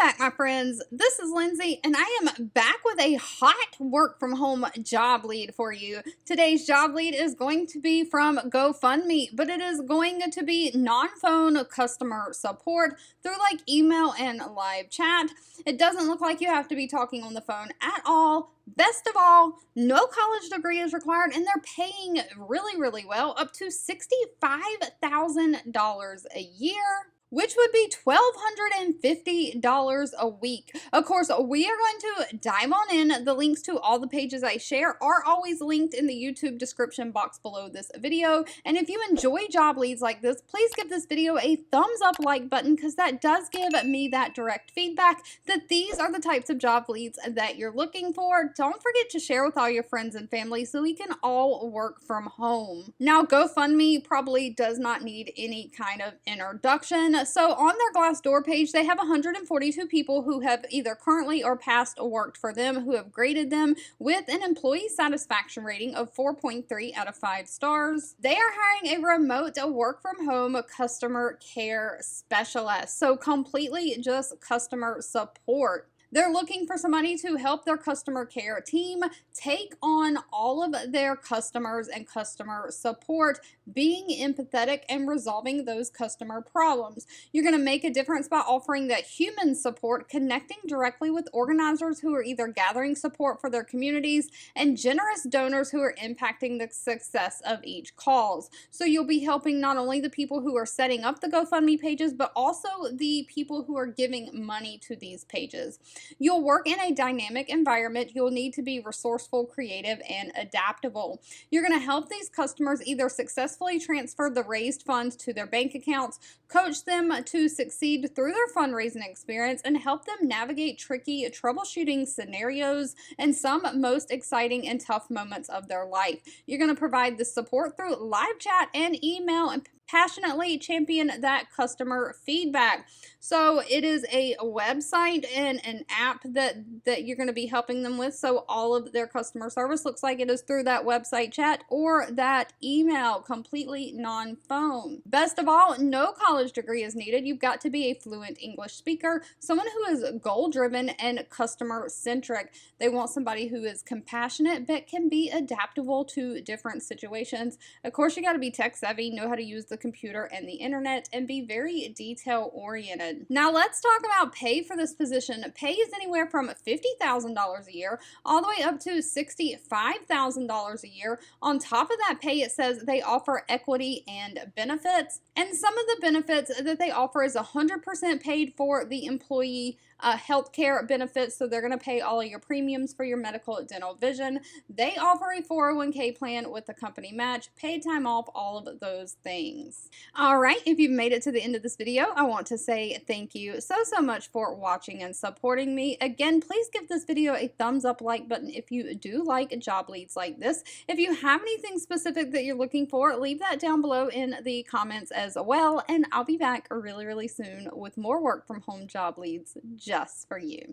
back, my friends. This is Lindsay, and I am back with a hot work from home job lead for you. Today's job lead is going to be from GoFundMe, but it is going to be non-phone customer support through like email and live chat. It doesn't look like you have to be talking on the phone at all. Best of all, no college degree is required, and they're paying really, really well, up to $65,000 a year, which would be $1,250 a week. Of course, we are going to dive on in. The links to all the pages I share are always linked in the YouTube description box below this video. And if you enjoy job leads like this, please give this video a thumbs up like button, because that does give me that direct feedback that these are the types of job leads that you're looking for. Don't forget to share with all your friends and family so we can all work from home. Now, GoFundMe probably does not need any kind of introduction. So on their Glassdoor page, they have 142 people who have either currently or past worked for them, who have graded them with an employee satisfaction rating of 4.3 out of 5 stars. They are hiring a remote work from home customer care specialist. So completely just customer support. They're looking for somebody to help their customer care team take on all of their customers and customer support, being empathetic and resolving those customer problems. You're going to make a difference by offering that human support, connecting directly with organizers who are either gathering support for their communities and generous donors who are impacting the success of each cause. So you'll be helping not only the people who are setting up the GoFundMe pages, but also the people who are giving money to these pages. You'll work in a dynamic environment. You'll need to be resourceful, creative, and adaptable. You're going to help these customers either successfully transfer the raised funds to their bank accounts, coach them to succeed through their fundraising experience, and help them navigate tricky troubleshooting scenarios and some most exciting and tough moments of their life. You're going to provide the support through live chat and email, and passionately champion that customer feedback. So it is a website and an app that you're going to be helping them with. So all of their customer service looks like it is through that website chat or that email, completely non-phone. Best of all, no college degree is needed. You've got to be a fluent English speaker, someone who is goal-driven and customer-centric. They want somebody who is compassionate but can be adaptable to different situations. Of course, you got to be tech-savvy, know how to use the computer and the internet, and be very detail-oriented. Now let's talk about pay for this position. Pay is anywhere from $50,000 a year all the way up to $65,000 a year. On top of that pay, it says they offer equity and benefits. And some of the benefits that they offer is 100% paid for the employee healthcare benefits, so they're going to pay all of your premiums for your medical, dental, vision. They offer a 401k plan with the company match, paid time off, all of those things. All right, if you've made it to the end of this video, I want to say thank you so much for watching and supporting me. Again, please give this video a thumbs up like button if you do like job leads like this. If you have anything specific that you're looking for, leave that down below in the comments as well, and I'll be back really soon with more work from home job leads just for you.